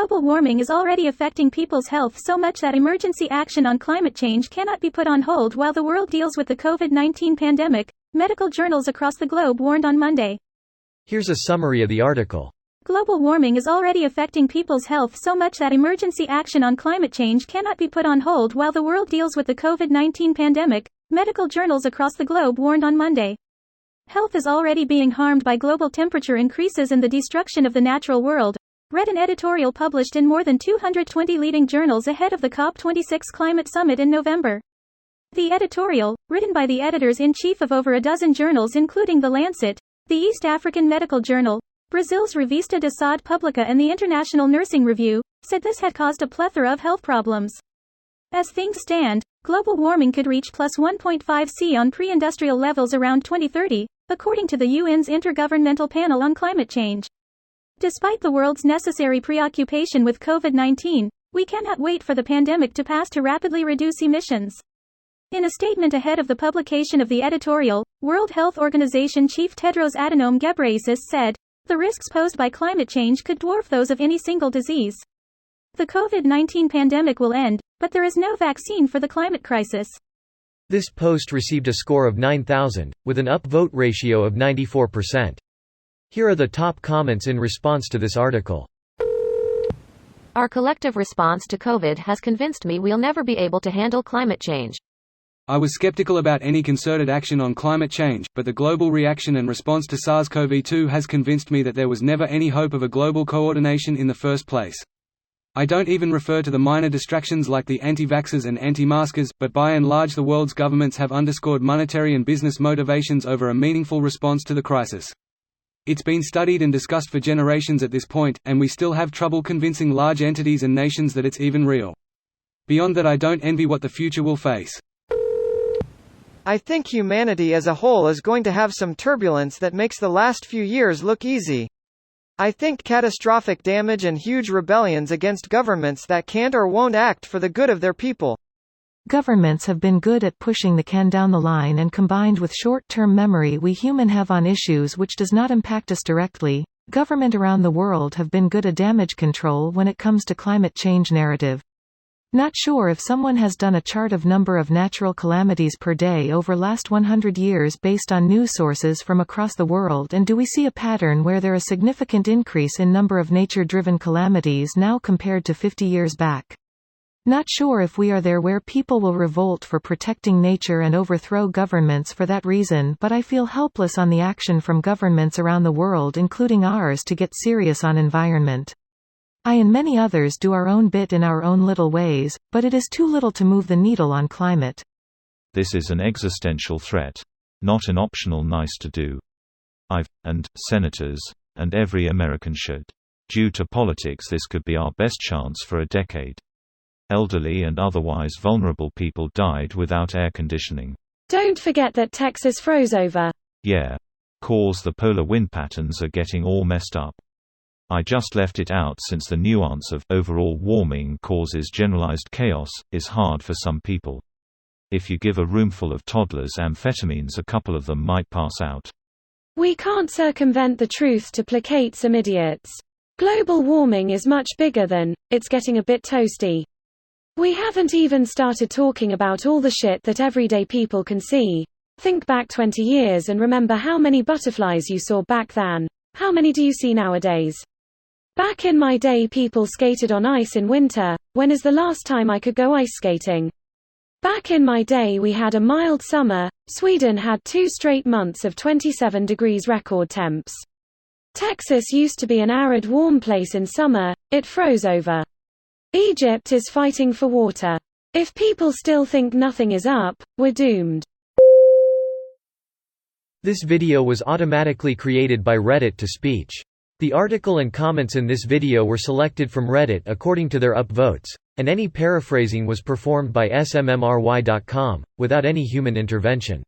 Global warming is already affecting people's health so much that emergency action on climate change cannot be put on hold while the world deals with the COVID-19 pandemic, medical journals across the globe warned on Monday. Here's a summary of the article. Global warming is already affecting people's health so much that emergency action on climate change cannot be put on hold while the world deals with the COVID-19 pandemic, medical journals across the globe warned on Monday. Health is already being harmed by global temperature increases and the destruction of the natural world, read an editorial published in more than 220 leading journals ahead of the COP26 climate summit in November. The editorial, written by the editors-in-chief of over a dozen journals including The Lancet, the East African Medical Journal, Brazil's Revista de Saúde Pública and the International Nursing Review, said this had caused a plethora of health problems. As things stand, global warming could reach plus 1.5 C on pre-industrial levels around 2030, according to the UN's Intergovernmental Panel on Climate Change. Despite the world's necessary preoccupation with COVID-19, we cannot wait for the pandemic to pass to rapidly reduce emissions. In a statement ahead of the publication of the editorial, World Health Organization chief Tedros Adhanom Ghebreyesus said, "The risks posed by climate change could dwarf those of any single disease. The COVID-19 pandemic will end, but there is no vaccine for the climate crisis." This post received a score of 9,000, with an upvote ratio of 94%. Here are the top comments in response to this article. Our collective response to COVID has convinced me we'll never be able to handle climate change. I was skeptical about any concerted action on climate change, but the global reaction and response to SARS-CoV-2 has convinced me that there was never any hope of a global coordination in the first place. I don't even refer to the minor distractions like the anti-vaxxers and anti-maskers, but by and large the world's governments have underscored monetary and business motivations over a meaningful response to the crisis. It's been studied and discussed for generations at this point, and we still have trouble convincing large entities and nations that it's even real. Beyond that, I don't envy what the future will face. I think humanity as a whole is going to have some turbulence that makes the last few years look easy. I think catastrophic damage and huge rebellions against governments that can't or won't act for the good of their people. Governments have been good at pushing the can down the line, and combined with short-term memory we humans have on issues which does not impact us directly, government around the world have been good at damage control when it comes to climate change narrative. Not sure if someone has done a chart of number of natural calamities per day over last 100 years based on news sources from across the world, and do we see a pattern where there is significant increase in number of nature-driven calamities now compared to 50 years back. Not sure if we are there where people will revolt for protecting nature and overthrow governments for that reason, but I feel helpless on the action from governments around the world including ours to get serious on environment. I and many others do our own bit in our own little ways, but it is too little to move the needle on climate. This is an existential threat, not an optional nice to do. And senators, and every American should. Due to politics, this could be our best chance for a decade. Elderly and otherwise vulnerable people died without air conditioning. Don't forget that Texas froze over. Yeah. Cause the polar wind patterns are getting all messed up. I just left it out since the nuance of overall warming causes generalized chaos is hard for some people. If you give a roomful of toddlers amphetamines, a couple of them might pass out. We can't circumvent the truth to placate some idiots. Global warming is much bigger than, it's getting a bit toasty. We haven't even started talking about all the shit that everyday people can see. Think back 20 years and remember how many butterflies you saw back then. How many do you see nowadays? Back in my day people skated on ice in winter. When is the last time I could go ice skating? Back in my day we had a mild summer. Sweden had 2 straight months of 27 degrees record temps. Texas used to be an arid warm place in summer, it froze over. Egypt is fighting for water. If people still think nothing is up, we're doomed. This video was automatically created by Reddit to speech. The article and comments in this video were selected from Reddit according to their upvotes, and any paraphrasing was performed by smmry.com, without any human intervention.